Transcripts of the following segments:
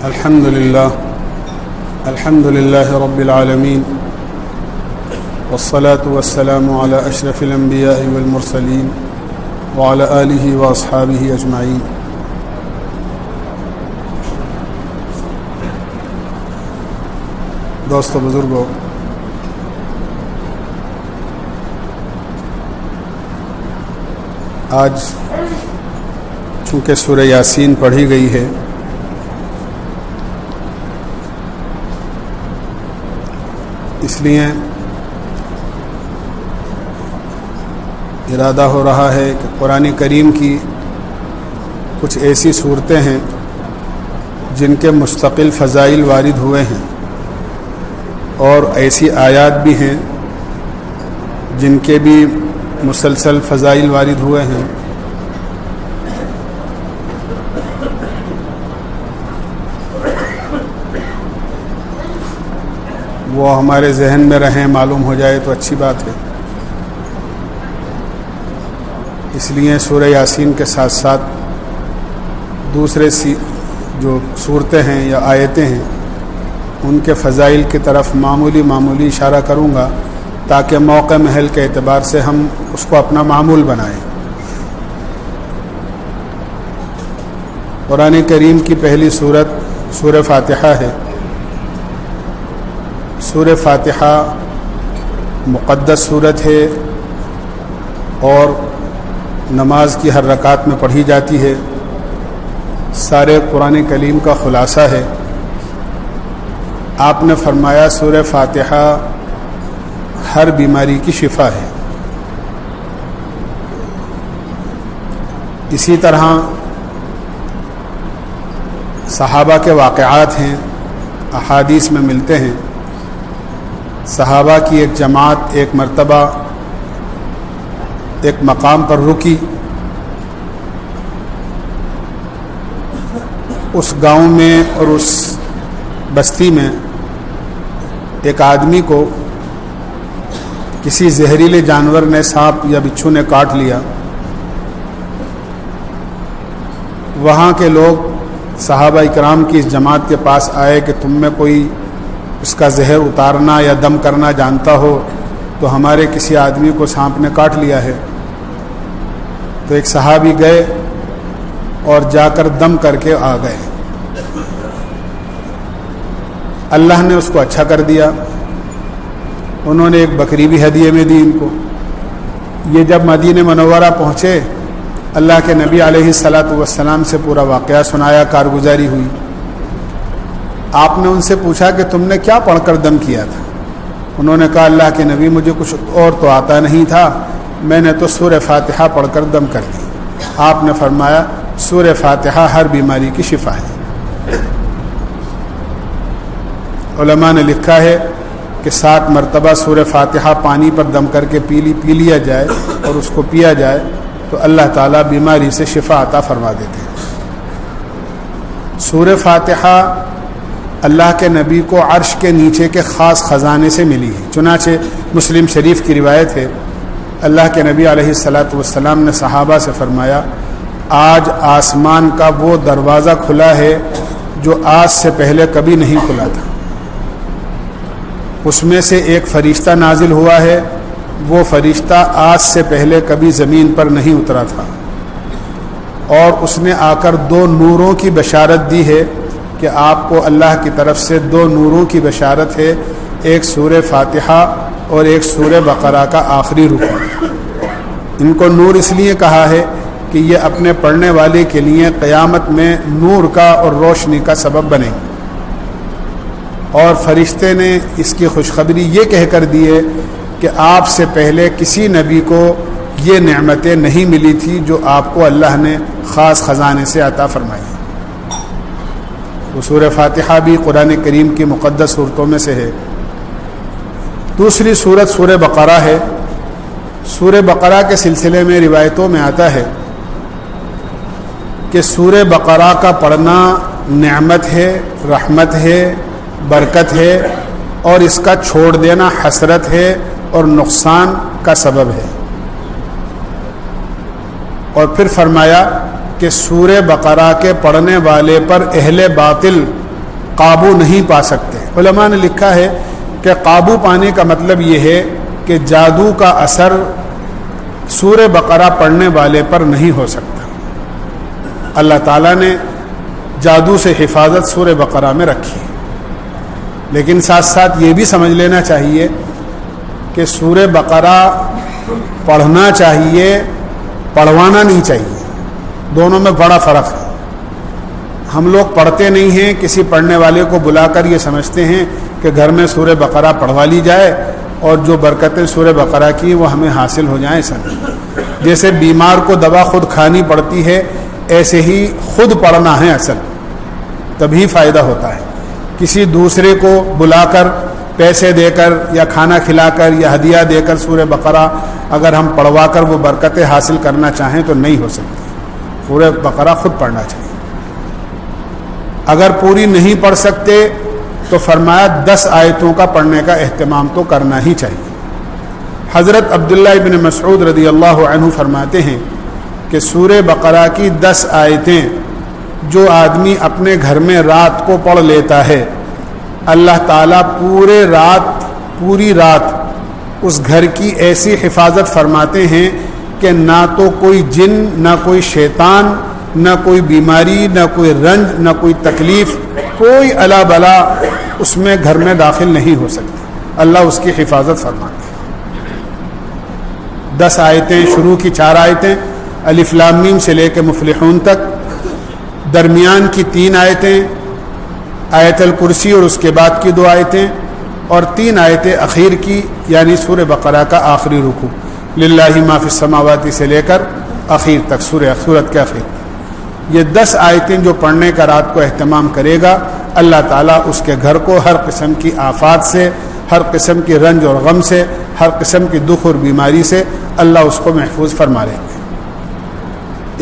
الحمد لله رب العالمين والصلاة والسلام على أشرف الأنبياء والمرسلين وعلى آله وأصحابه أجمعين. دوستو بزرگو، آج چونکہ سورہ یاسین پڑھی گئی ہے، اس لیے ارادہ ہو رہا ہے کہ قرآن کریم کی کچھ ایسی صورتیں ہیں جن کے مستقل فضائل وارد ہوئے ہیں، اور ایسی آیات بھی ہیں جن کے بھی مسلسل فضائل وارد ہوئے ہیں. وہ ہمارے ذہن میں رہیں، معلوم ہو جائے تو اچھی بات ہے. اس لیے سورہ یاسین کے ساتھ ساتھ دوسرے جو صورتیں ہیں یا آیتیں ہیں ان کے فضائل کی طرف معمولی اشارہ کروں گا، تاکہ موقع محل کے اعتبار سے ہم اس کو اپنا معمول بنائیں. قرآن کریم کی پہلی صورت سورہ فاتحہ ہے. سورہ فاتحہ مقدس صورت ہے اور نماز کی ہر رکعت میں پڑھی جاتی ہے. سارے قرآن کریم کا خلاصہ ہے. آپ نے فرمایا سورہ فاتحہ ہر بیماری کی شفا ہے. اسی طرح صحابہ کے واقعات ہیں، احادیث میں ملتے ہیں. صحابہ کی ایک جماعت ایک مرتبہ ایک مقام پر رکی. اس گاؤں میں اور اس بستی میں ایک آدمی کو کسی زہریلے جانور نے، سانپ یا بچھو نے کاٹ لیا. وہاں کے لوگ صحابہ اکرام کی اس جماعت کے پاس آئے کہ تم میں کوئی اس کا زہر اتارنا یا دم کرنا جانتا ہو تو ہمارے کسی آدمی کو سانپ نے کاٹ لیا ہے. تو ایک صحابی گئے اور جا کر دم کر کے آ گئے. اللہ نے اس کو اچھا کر دیا. انہوں نے ایک بکری بھی ہدیے میں دی ان کو. یہ جب مدینہ منورہ پہنچے، اللہ کے نبی علیہ الصلاۃ والسلام سے پورا واقعہ سنایا، کارگزاری ہوئی. آپ نے ان سے پوچھا کہ تم نے کیا پڑھ کر دم کیا تھا؟ انہوں نے کہا اللہ کے نبی مجھے کچھ اور تو آتا نہیں تھا، میں نے تو سورہ فاتحہ پڑھ کر دم کر دی. آپ نے فرمایا سورہ فاتحہ ہر بیماری کی شفا ہے. علماء نے لکھا ہے کہ 7 مرتبہ سورہ فاتحہ پانی پر دم کر کے پی لیا جائے اور اس کو پیا جائے تو اللہ تعالیٰ بیماری سے شفا عطا فرما دیتے ہیں. سورہ فاتحہ اللہ کے نبی کو عرش کے نیچے کے خاص خزانے سے ملی ہے. چنانچہ مسلم شریف کی روایت ہے، اللہ کے نبی علیہ الصلاۃ والسلام نے صحابہ سے فرمایا آج آسمان کا وہ دروازہ کھلا ہے جو آج سے پہلے کبھی نہیں کھلا تھا. اس میں سے ایک فرشتہ نازل ہوا ہے، وہ فرشتہ آج سے پہلے کبھی زمین پر نہیں اترا تھا، اور اس نے آ کر 2 نوروں کی بشارت دی ہے کہ آپ کو اللہ کی طرف سے 2 نوروں کی بشارت ہے، ایک سورہ فاتحہ اور ایک سورہ بقرہ کا آخری رکوع. ان کو نور اس لیے کہا ہے کہ یہ اپنے پڑھنے والے کے لیے قیامت میں نور کا اور روشنی کا سبب بنے. اور فرشتے نے اس کی خوشخبری یہ کہہ کر دی ہے کہ آپ سے پہلے کسی نبی کو یہ نعمتیں نہیں ملی تھی جو آپ کو اللہ نے خاص خزانے سے عطا فرمائی. وہ سورہ فاتحہ بھی قرآن کریم کی مقدس صورتوں میں سے ہے. دوسری صورت سورہ بقرہ ہے. سورہ بقرہ کے سلسلے میں روایتوں میں آتا ہے کہ سورہ بقرہ کا پڑھنا نعمت ہے، رحمت ہے، برکت ہے، اور اس کا چھوڑ دینا حسرت ہے اور نقصان کا سبب ہے. اور پھر فرمایا کہ سورہ بقرہ کے پڑھنے والے پر اہل باطل قابو نہیں پا سکتے۔ علماء نے لکھا ہے کہ قابو پانے کا مطلب یہ ہے کہ جادو کا اثر سورہ بقرہ پڑھنے والے پر نہیں ہو سکتا۔ اللہ تعالیٰ نے جادو سے حفاظت سورہ بقرہ میں رکھی، لیکن ساتھ ساتھ یہ بھی سمجھ لینا چاہیے کہ سورہ بقرہ پڑھنا چاہیے، پڑھوانا نہیں چاہیے، دونوں میں بڑا فرق ہے۔ ہم لوگ پڑھتے نہیں ہیں، کسی پڑھنے والے کو بلا کر یہ سمجھتے ہیں کہ گھر میں سورہ بقرہ پڑھوا لی جائے اور جو برکتیں سورہ بقرہ کی وہ ہمیں حاصل ہو جائیں۔ ایسا نہیں، جیسے بیمار کو دوا خود کھانی پڑتی ہے ایسے ہی خود پڑھنا ہے اصل، تبھی فائدہ ہوتا ہے۔ کسی دوسرے کو بلا کر پیسے دے کر یا کھانا کھلا کر یا ہدیہ دے کر سورہ بقرہ اگر ہم پڑھوا کر وہ برکتیں حاصل کرنا چاہیں تو نہیں ہو سکتی۔ سورہ بقرہ خود پڑھنا چاہیے۔ اگر پوری نہیں پڑھ سکتے تو فرمایا 10 آیتوں کا پڑھنے کا اہتمام تو کرنا ہی چاہیے۔ حضرت عبداللہ ابن مسعود رضی اللہ عنہ فرماتے ہیں کہ سورہ بقرہ کی 10 آیتیں جو آدمی اپنے گھر میں رات کو پڑھ لیتا ہے، اللہ تعالیٰ پوری رات اس گھر کی ایسی حفاظت فرماتے ہیں کہ نہ تو کوئی جن، نہ کوئی شیطان، نہ کوئی بیماری، نہ کوئی رنج، نہ کوئی تکلیف، کوئی الا بلا اس میں گھر میں داخل نہیں ہو سکتی۔ اللہ اس کی حفاظت فرماتے ہیں۔ 10 آیتیں، شروع کی 4 آیتیں الف لام میم سے لے کے مفلحون تک، درمیان کی 3 آیتیں آیت الکرسی اور اس کے بعد کی 2 آیتیں، اور 3 آیتیں اخیر کی یعنی سورہ بقرہ کا آخری رکوع، للہ ما فی السماوات سے لے کر اخیر تک، سورت کے اخیر۔ یہ 10 آیتیں جو پڑھنے کا رات کو اہتمام کرے گا، اللہ تعالیٰ اس کے گھر کو ہر قسم کی آفات سے، ہر قسم کی رنج اور غم سے، ہر قسم کی دکھ اور بیماری سے اللہ اس کو محفوظ فرما لے گا۔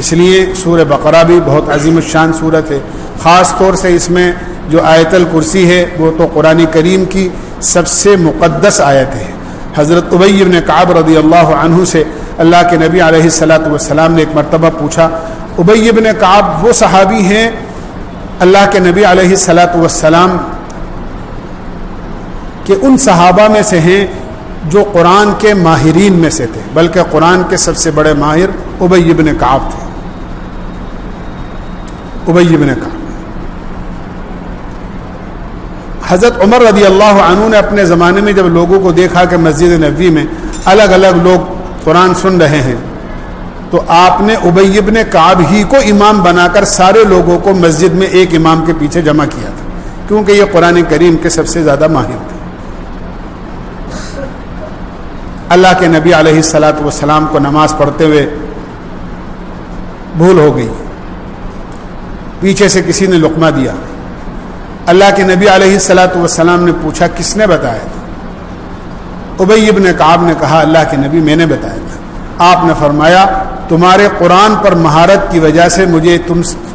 اس لیے سورہ بقرہ بھی بہت عظیم الشان سورت ہے۔ خاص طور سے اس میں جو آیت الکرسی ہے وہ تو قرآن کریم کی سب سے مقدس آیت ہے۔ حضرت ابی بن کعب رضی اللہ عنہ سے اللہ کے نبی علیہ الصلاۃ والسلام نے ایک مرتبہ پوچھا۔ ابی بن کعب وہ صحابی ہیں اللہ کے نبی علیہ الصلاۃ والسلام کہ ان صحابہ میں سے ہیں جو قرآن کے ماہرین میں سے تھے، بلکہ قرآن کے سب سے بڑے ماہر ابی بن کعب تھے۔ ابی بن کعب، حضرت عمر رضی اللہ عنہ نے اپنے زمانے میں جب لوگوں کو دیکھا کہ مسجد نبوی میں الگ الگ لوگ قرآن سن رہے ہیں تو آپ نے ابی بن کعب ہی کو امام بنا کر سارے لوگوں کو مسجد میں ایک امام کے پیچھے جمع کیا تھا، کیونکہ یہ قرآن کریم کے سب سے زیادہ ماہر تھے۔ اللہ کے نبی علیہ الصلاۃ والسلام کو نماز پڑھتے ہوئے بھول ہو گئی، پیچھے سے کسی نے لقمہ دیا۔ اللہ کے نبی علیہ الصلاۃ والسلام نے پوچھا کس نے بتایا تھا؟ ابی بن کعب نے کہا اللہ کے نبی میں نے بتایا تھا۔ آپ نے فرمایا تمہارے قرآن پر مہارت کی وجہ سے مجھے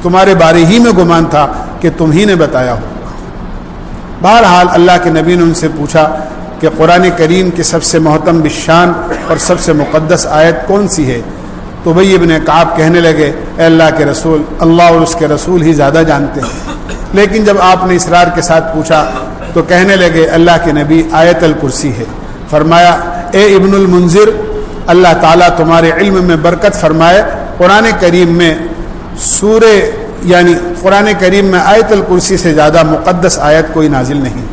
تمہارے بارے ہی میں گمان تھا کہ تم ہی نے بتایا ہوگا۔ بہرحال اللہ کے نبی نے ان سے پوچھا کہ قرآن کریم کی سب سے محترم بالشان اور سب سے مقدس آیت کون سی ہے؟ تو ابی بن کعب کہنے لگے اے اللہ کے رسول، اللہ اور اس کے رسول ہی زیادہ جانتے ہیں۔ لیکن جب آپ نے اصرار کے ساتھ پوچھا تو کہنے لگے اللہ کے نبی آیت الکرسی ہے۔ فرمایا اے ابن المنذر، اللہ تعالیٰ تمہارے علم میں برکت فرمائے، قرآن کریم میں قرآن کریم میں آیت الکرسی سے زیادہ مقدس آیت کوئی نازل نہیں۔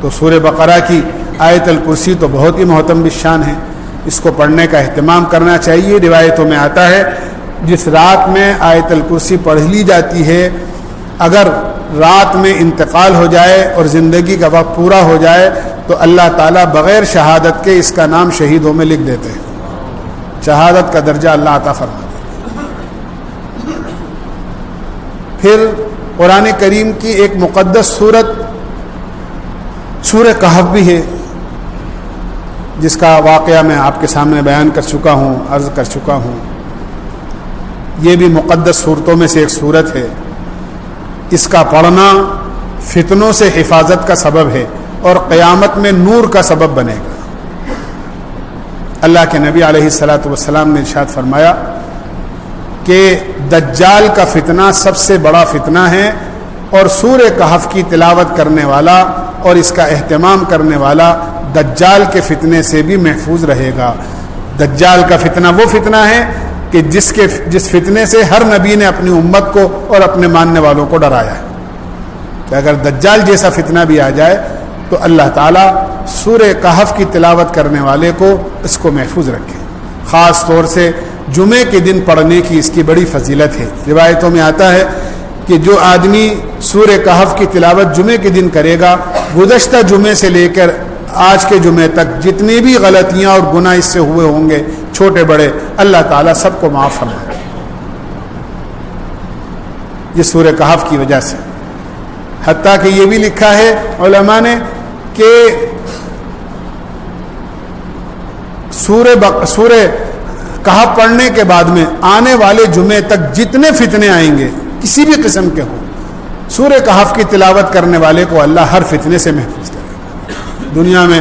تو سورہ بقرہ کی آیت الکرسی تو بہت ہی محترم بالشان ہے، اس کو پڑھنے کا اہتمام کرنا چاہیے۔ روایتوں میں آتا ہے جس رات میں آیت الکرسی پڑھ لی جاتی ہے، اگر رات میں انتقال ہو جائے اور زندگی کا وقت پورا ہو جائے تو اللہ تعالیٰ بغیر شہادت کے اس کا نام شہیدوں میں لکھ دیتے ہیں، شہادت کا درجہ اللہ عطا فرما دیتے ہیں۔ پھر قرآن کریم کی ایک مقدس سورت سورہ کہف بھی ہے، جس کا واقعہ میں آپ کے سامنے بیان کر چکا ہوں، عرض کر چکا ہوں۔ یہ بھی مقدس صورتوں میں سے ایک صورت ہے۔ اس کا پڑھنا فتنوں سے حفاظت کا سبب ہے اور قیامت میں نور کا سبب بنے گا۔ اللہ کے نبی علیہ الصلاۃ والسلام نے ارشاد فرمایا کہ دجال کا فتنہ سب سے بڑا فتنہ ہے اور سورہ کہف کی تلاوت کرنے والا اور اس کا اہتمام کرنے والا دجال کے فتنے سے بھی محفوظ رہے گا۔ دجال کا فتنہ وہ فتنہ ہے کہ جس فتنے سے ہر نبی نے اپنی امت کو اور اپنے ماننے والوں کو ڈرایا ہے کہ اگر دجال جیسا فتنہ بھی آ جائے تو اللہ تعالیٰ سورہ کہف کی تلاوت کرنے والے کو اس کو محفوظ رکھے۔ خاص طور سے جمعے کے دن پڑھنے کی اس کی بڑی فضیلت ہے۔ روایتوں میں آتا ہے کہ جو آدمی سورہ کہف کی تلاوت جمعے کے دن کرے گا، گزشتہ جمعے سے لے کر آج کے جمعے تک جتنی بھی غلطیاں اور گناہ اس سے ہوئے ہوں گے چھوٹے بڑے، اللہ تعالیٰ سب کو معاف فرمائے گا یہ سورہ کہف کی وجہ سے۔ حتیٰ کہ یہ بھی لکھا ہے علماء نے کہ سورہ کہف پڑھنے کے بعد میں آنے والے جمعے تک جتنے فتنے آئیں گے کسی بھی قسم کے ہوں، سورہ کہف کی تلاوت کرنے والے کو اللہ ہر فتنے سے محفوظ کرے گا۔ دنیا میں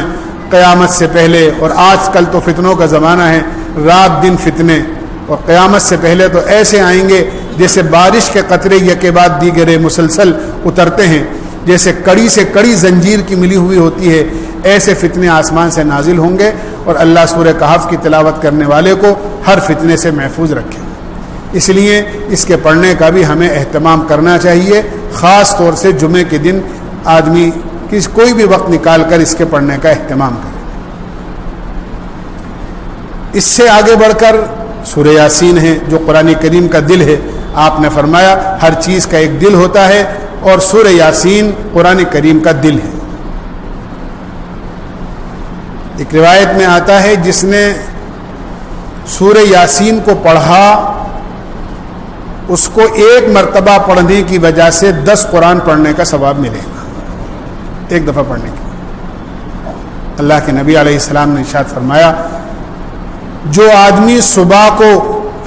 قیامت سے پہلے، اور آج کل تو فتنوں کا زمانہ ہے، رات دن فتنے، اور قیامت سے پہلے تو ایسے آئیں گے جیسے بارش کے قطرے یکے بعد دیگرے مسلسل اترتے ہیں، جیسے کڑی سے کڑی زنجیر کی ملی ہوئی ہوتی ہے، ایسے فتنے آسمان سے نازل ہوں گے، اور اللہ سورہ کہف کی تلاوت کرنے والے کو ہر فتنے سے محفوظ رکھے۔ اس لیے اس کے پڑھنے کا بھی ہمیں اہتمام کرنا چاہیے، خاص طور سے جمعے کے دن آدمی کوئی بھی وقت نکال کر اس کے پڑھنے کا اہتمام کرے۔ اس سے آگے بڑھ کر سورہ یاسین ہے جو قرآن کریم کا دل ہے۔ آپ نے فرمایا ہر چیز کا ایک دل ہوتا ہے، اور سورہ یاسین قرآن کریم کا دل ہے۔ ایک روایت میں آتا ہے جس نے سورہ یاسین کو پڑھا اس کو ایک مرتبہ پڑھنے کی وجہ سے 10 قرآن پڑھنے کا ثواب ملے گا، ایک دفعہ پڑھنے کی۔ اللہ کے نبی علیہ السلام نے ارشاد فرمایا جو آدمی صبح کو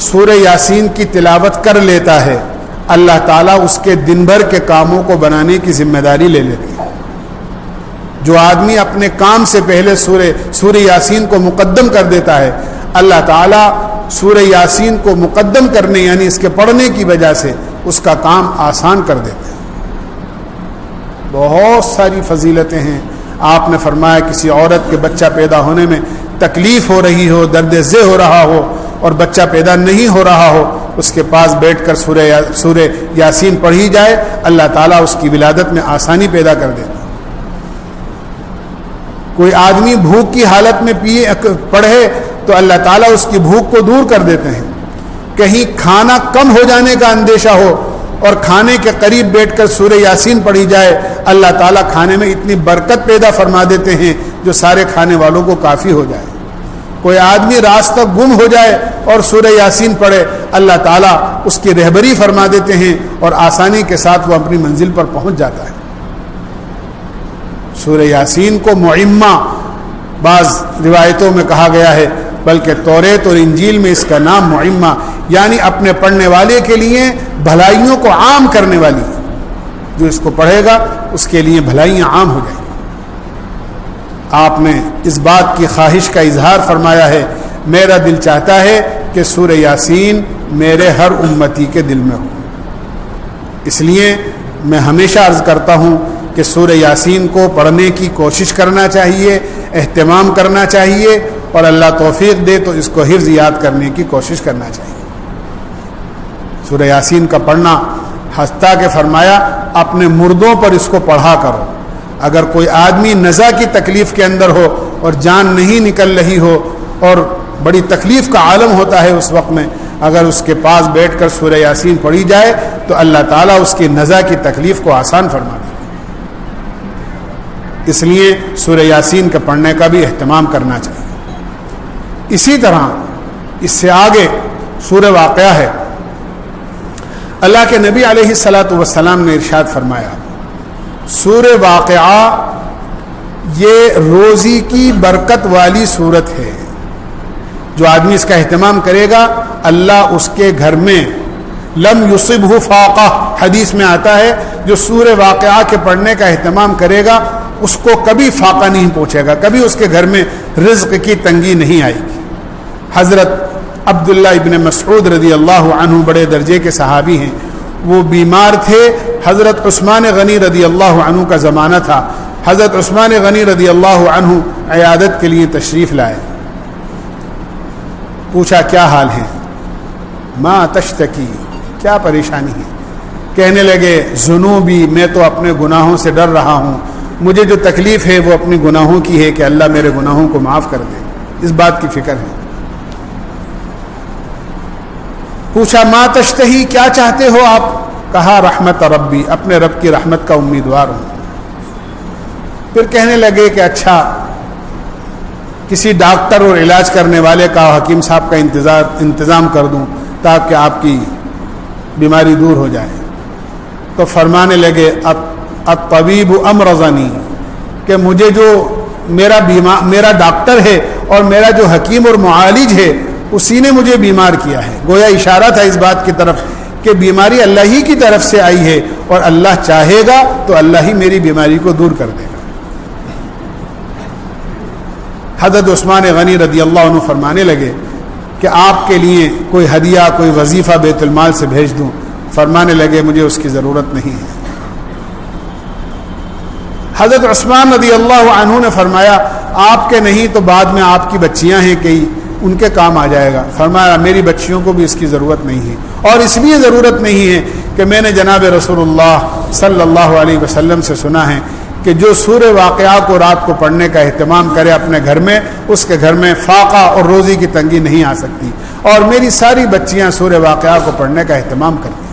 سورہ یاسین کی تلاوت کر لیتا ہے اللہ تعالیٰ اس کے دن بھر کے کاموں کو بنانے کی ذمہ داری لے لیتی ہے۔ جو آدمی اپنے کام سے پہلے سورہ یاسین کو مقدم کر دیتا ہے اللہ تعالیٰ سورہ یاسین کو مقدم کرنے یعنی اس کے پڑھنے کی وجہ سے اس کا کام آسان کر دیتے ہیں۔ بہت ساری فضیلتیں ہیں۔ آپ نے فرمایا کسی عورت کے بچہ پیدا ہونے میں تکلیف ہو رہی ہو، درد ذہ ہو رہا ہو اور بچہ پیدا نہیں ہو رہا ہو، اس کے پاس بیٹھ کر سورہ یاسین پڑھی جائے اللہ تعالیٰ اس کی ولادت میں آسانی پیدا کر دیتا۔ کوئی آدمی بھوک کی حالت میں پڑھے تو اللہ تعالیٰ اس کی بھوک کو دور کر دیتے ہیں۔ کہیں کھانا کم ہو جانے کا اندیشہ ہو اور کھانے کے قریب بیٹھ کر سورہ یاسین پڑھی جائے اللہ تعالیٰ کھانے میں اتنی برکت پیدا فرما دیتے ہیں جو سارے کھانے والوں کو کافی ہو جائے۔ کوئی آدمی راستہ گم ہو جائے اور سورہ یاسین پڑھے اللہ تعالیٰ اس کی رہبری فرما دیتے ہیں اور آسانی کے ساتھ وہ اپنی منزل پر پہنچ جاتا ہے۔ سورہ یاسین کو معمہ بعض روایتوں میں کہا گیا ہے، بلکہ توریت اور انجیل میں اس کا نام معمہ یعنی اپنے پڑھنے والے کے لیے بھلائیوں کو عام کرنے والی، جو اس کو پڑھے گا اس کے لیے بھلائیاں عام ہو جائیں گی۔ آپ نے اس بات کی خواہش کا اظہار فرمایا ہے میرا دل چاہتا ہے کہ سورہ یاسین میرے ہر امتی کے دل میں ہو۔ اس لیے میں ہمیشہ عرض کرتا ہوں کہ سورہ یاسین کو پڑھنے کی کوشش کرنا چاہیے، اہتمام کرنا چاہیے، اور اللہ توفیق دے تو اس کو حفظ یاد کرنے کی کوشش کرنا چاہیے۔ سورہ یاسین کا پڑھنا حتیٰ کہ فرمایا اپنے مردوں پر اس کو پڑھا کرو۔ اگر کوئی آدمی نزع کی تکلیف کے اندر ہو اور جان نہیں نکل رہی ہو اور بڑی تکلیف کا عالم ہوتا ہے اس وقت میں، اگر اس کے پاس بیٹھ کر سورہ یاسین پڑھی جائے تو اللہ تعالیٰ اس کی نزع کی تکلیف کو آسان فرما دے۔ اس لیے سورہ یاسین کے پڑھنے کا بھی اہتمام کرنا چاہیے۔ اسی طرح اس سے آگے سورہ واقعہ ہے۔ اللہ کے نبی علیہ الصلاۃ والسلام نے ارشاد فرمایا سورہ واقعہ یہ روزی کی برکت والی صورت ہے، جو آدمی اس کا اہتمام کرے گا اللہ اس کے گھر میں لم یصبہ فاقہ، حدیث میں آتا ہے جو سورہ واقعہ کے پڑھنے کا اہتمام کرے گا اس کو کبھی فاقہ نہیں پہنچے گا، کبھی اس کے گھر میں رزق کی تنگی نہیں آئے گی۔ حضرت عبداللہ ابن مسعود رضی اللہ عنہ بڑے درجے کے صحابی ہیں، وہ بیمار تھے. حضرت عثمان غنی رضی اللہ عنہ کا زمانہ تھا. حضرت عثمان غنی رضی اللہ عنہ عیادت کے لیے تشریف لائے. پوچھا کیا حال ہے؟ ما تشتکی، کیا پریشانی ہے؟ کہنے لگے ذنوبی، میں تو اپنے گناہوں سے ڈر رہا ہوں، مجھے جو تکلیف ہے وہ اپنی گناہوں کی ہے کہ اللہ میرے گناہوں کو معاف کر دے، اس بات کی فکر ہے. پوچھا ما تشتہی، کیا چاہتے ہو آپ؟ کہا رحمت ربی، اپنے رب کی رحمت کا امیدوار ہوں. پھر کہنے لگے کہ اچھا کسی ڈاکٹر اور علاج کرنے والے کا، حکیم صاحب کا انتظام کر دوں تاکہ آپ کی بیماری دور ہو جائے. تو فرمانے لگے الطبیب امرضنی، کہ مجھے جو میرا ڈاکٹر ہے اور میرا جو حکیم اور معالج ہے اسی نے مجھے بیمار کیا ہے. گویا اشارہ تھا اس بات کی طرف کہ بیماری اللہ ہی کی طرف سے آئی ہے اور اللہ چاہے گا تو اللہ ہی میری بیماری کو دور کر دے گا. حضرت عثمان غنی رضی اللہ عنہ فرمانے لگے کہ آپ کے لیے کوئی ہدیہ، کوئی وظیفہ بیت المال سے بھیج دوں؟ فرمانے لگے مجھے اس کی ضرورت نہیں ہے. حضرت عثمان رضی اللہ عنہ نے فرمایا آپ کے نہیں تو بعد میں آپ کی بچیاں ہیں کئی، ان کے کام آ جائے گا. فرمایا میری بچیوں کو بھی اس کی ضرورت نہیں ہے، اور اس لیے ضرورت نہیں ہے کہ میں نے جناب رسول اللہ صلی اللہ علیہ وسلم سے سنا ہے کہ جو سورہ واقعہ کو رات کو پڑھنے کا اہتمام کرے اپنے گھر میں، اس کے گھر میں فاقہ اور روزی کی تنگی نہیں آ سکتی، اور میری ساری بچیاں سورہ واقعہ کو پڑھنے کا اہتمام کرتی ہیں.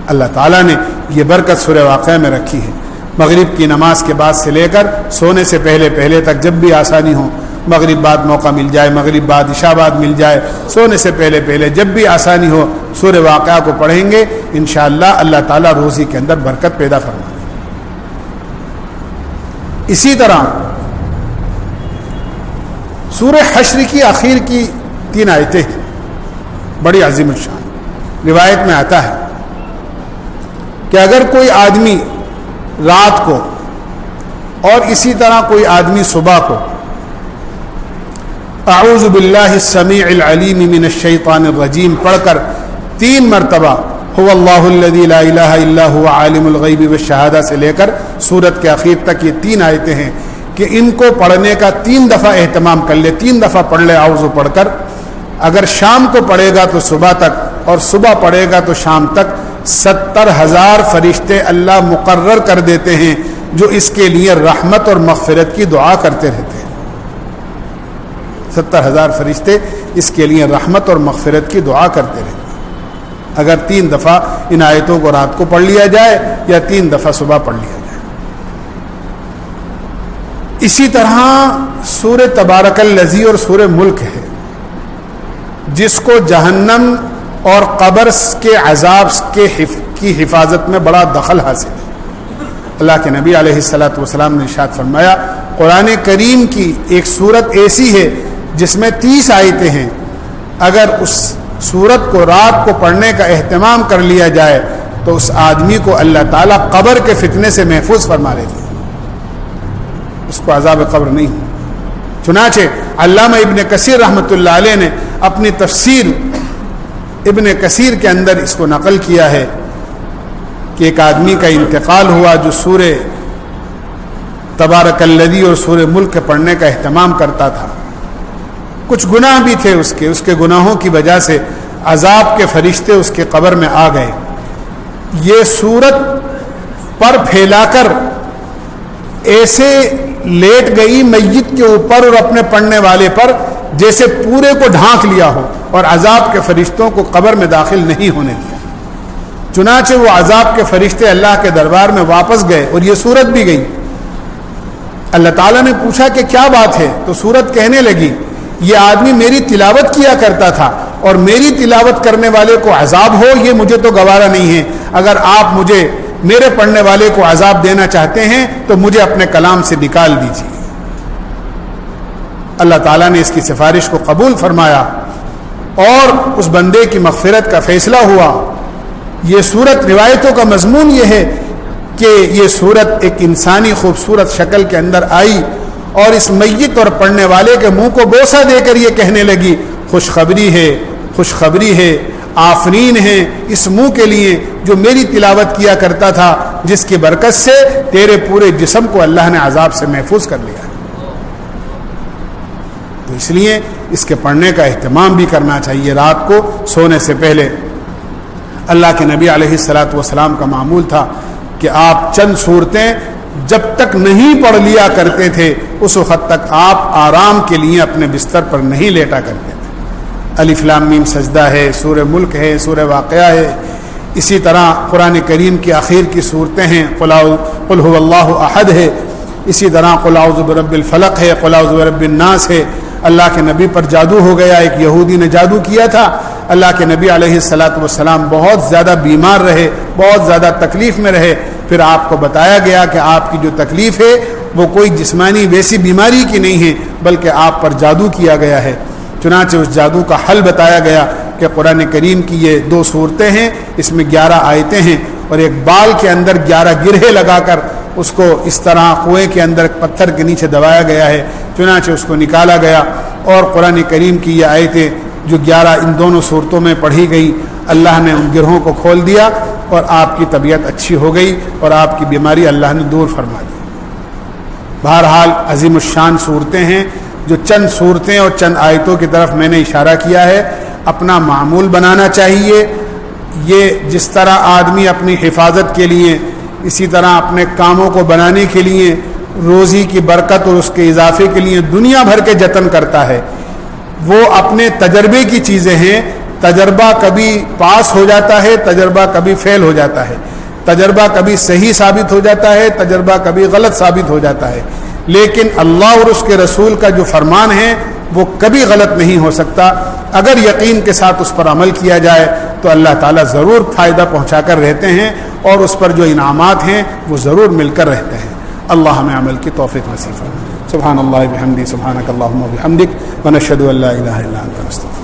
اللہ تعالیٰ نے یہ برکت سورہ واقعہ میں رکھی ہے. مغرب کی نماز کے بعد سے لے کر سونے سے پہلے تک جب بھی آسانی ہو، مغرب بعد موقع مل جائے، مغرب بعد عشاء بعد مل جائے، سونے سے پہلے جب بھی آسانی ہو سورہ واقعہ کو پڑھیں گے انشاءاللہ اللہ تعالیٰ روزی کے اندر برکت پیدا فرمائے. اسی طرح سورہ حشر کی آخر کی 3 آیتیں ہیں، بڑی عظیم الشان. روایت میں آتا ہے کہ اگر کوئی آدمی رات کو اور اسی طرح کوئی آدمی صبح کو اعوذ باللہ السمیع العلیم من الشیطان الرجیم پڑھ کر 3 مرتبہ هو اللہ الذی لا الہ الا هو عالم الغیب والشہادہ سے لے کر سورت کے اخیر تک یہ 3 آیتیں ہیں کہ ان کو پڑھنے کا 3 دفعہ اہتمام کر لے، 3 دفعہ پڑھ لے اعوذ پڑھ کر. اگر شام کو پڑھے گا تو صبح تک، اور صبح پڑھے گا تو شام تک 70,000 فرشتے اللہ مقرر کر دیتے ہیں جو اس کے لیے رحمت اور مغفرت کی دعا کرتے رہتے ہیں. 70,000 فرشتے اس کے لیے رحمت اور مغفرت کی دعا کرتے رہتے ہیں اگر 3 دفعہ ان آیتوں کو رات کو پڑھ لیا جائے یا 3 دفعہ صبح پڑھ لیا جائے. اسی طرح سورہ تبارک الذی اور سورہ ملک ہے جس کو جہنم اور قبر کے عذاب کی حفاظت میں بڑا دخل حاصل ہے. اللہ کے نبی علیہ الصلوۃ والسلام نے ارشاد فرمایا قرآن کریم کی ایک صورت ایسی ہے جس میں 30 آیتیں ہیں، اگر اس سورت کو رات کو پڑھنے کا اہتمام کر لیا جائے تو اس آدمی کو اللہ تعالیٰ قبر کے فتنے سے محفوظ فرما لیتے ہیں، اس کو عذاب قبر نہیں ہو. چنانچہ علامہ ابن کثیر رحمۃ اللہ علیہ نے اپنی تفسیر ابن کثیر کے اندر اس کو نقل کیا ہے کہ ایک آدمی کا انتقال ہوا جو سورہ تبارک الذی اور سورہ ملک پڑھنے کا اہتمام کرتا تھا. کچھ گناہ بھی تھے اس کے گناہوں کی وجہ سے عذاب کے فرشتے اس کے قبر میں آ گئے. یہ سورت پر پھیلا کر ایسے لیٹ گئی میت کے اوپر اور اپنے پڑھنے والے پر جیسے پورے کو ڈھانک لیا ہو، اور عذاب کے فرشتوں کو قبر میں داخل نہیں ہونے دیا. چنانچہ وہ عذاب کے فرشتے اللہ کے دربار میں واپس گئے اور یہ سورت بھی گئی. اللہ تعالیٰ نے پوچھا کہ کیا بات ہے؟ تو سورت کہنے لگی یہ آدمی میری تلاوت کیا کرتا تھا اور میری تلاوت کرنے والے کو عذاب ہو یہ مجھے تو گوارا نہیں ہے. اگر آپ مجھے میرے پڑھنے والے کو عذاب دینا چاہتے ہیں تو مجھے اپنے کلام سے نکال دیجیے. اللہ تعالیٰ نے اس کی سفارش کو قبول فرمایا اور اس بندے کی مغفرت کا فیصلہ ہوا. یہ صورت روایتوں کا مضمون یہ ہے کہ یہ صورت ایک انسانی خوبصورت شکل کے اندر آئی اور اس میت اور پڑھنے والے کے منہ کو بوسہ دے کر یہ کہنے لگی خوشخبری ہے خوشخبری ہے، آفرین ہیں اس منہ کے لیے جو میری تلاوت کیا کرتا تھا، جس کی برکت سے تیرے پورے جسم کو اللہ نے عذاب سے محفوظ کر لیا۔ تو اس لیے اس کے پڑھنے کا اہتمام بھی کرنا چاہیے رات کو سونے سے پہلے۔ اللہ کے نبی علیہ الصلاۃ والسلام کا معمول تھا کہ آپ چند صورتیں جب تک نہیں پڑھ لیا کرتے تھے اس وقت تک آپ آرام کے لیے اپنے بستر پر نہیں لیٹا کرتے تھے۔ الف لام میم سجدہ ہے، سورہ ملک ہے، سورہ واقعہ ہے، اسی طرح قرآن کریم کی آخر کی صورتیں ہیں، قل هو اللہ احد ہے، اسی طرح قل اعوذ برب الفلق ہے، قل اعوذ برب الناس ہے۔ اللہ کے نبی پر جادو ہو گیا، ایک یہودی نے جادو کیا تھا، اللہ کے نبی علیہ الصلاۃ والسلام بہت زیادہ بیمار رہے، بہت زیادہ تکلیف میں رہے، پھر آپ کو بتایا گیا کہ آپ کی جو تکلیف ہے وہ کوئی جسمانی ویسی بیماری کی نہیں ہے بلکہ آپ پر جادو کیا گیا ہے۔ چنانچہ اس جادو کا حل بتایا گیا کہ قرآن کریم کی یہ 2 صورتیں ہیں، اس میں 11 آیتیں ہیں، اور ایک بال کے اندر 11 گرہے لگا کر اس کو اس طرح کنویں کے اندر پتھر کے نیچے دبایا گیا ہے، چنانچہ اس کو نکالا گیا، اور قرآن کریم کی یہ آیتیں جو 11 ان دونوں صورتوں میں پڑھی گئی، اللہ نے ان گرہوں کو کھول دیا اور آپ کی طبیعت اچھی ہو گئی اور آپ کی بیماری اللہ نے دور فرما دی۔ بہرحال عظیم الشان صورتیں ہیں، جو چند صورتیں اور چند آیتوں کی طرف میں نے اشارہ کیا ہے، اپنا معمول بنانا چاہیے۔ یہ جس طرح آدمی اپنی حفاظت کے لیے، اسی طرح اپنے کاموں کو بنانے کے لیے، روزی کی برکت اور اس کے اضافے کے لیے دنیا بھر کے جتن کرتا ہے، وہ اپنے تجربے کی چیزیں ہیں۔ تجربہ کبھی پاس ہو جاتا ہے، تجربہ کبھی فیل ہو جاتا ہے، تجربہ کبھی صحیح ثابت ہو جاتا ہے، تجربہ کبھی غلط ثابت ہو جاتا ہے، لیکن اللہ اور اس کے رسول کا جو فرمان ہے وہ کبھی غلط نہیں ہو سکتا۔ اگر یقین کے ساتھ اس پر عمل کیا جائے تو اللہ تعالیٰ ضرور فائدہ پہنچا کر رہتے ہیں، اور اس پر جو انعامات ہیں وہ ضرور مل کر رہتے ہیں۔ اللہ ہمیں عمل کی توفیق نصیب فرمائے۔ سبحان اللہ بحمدہ، سبحانک اللہم وبحمدک، ونشہد ان لا الہ الا انت نستغفرک۔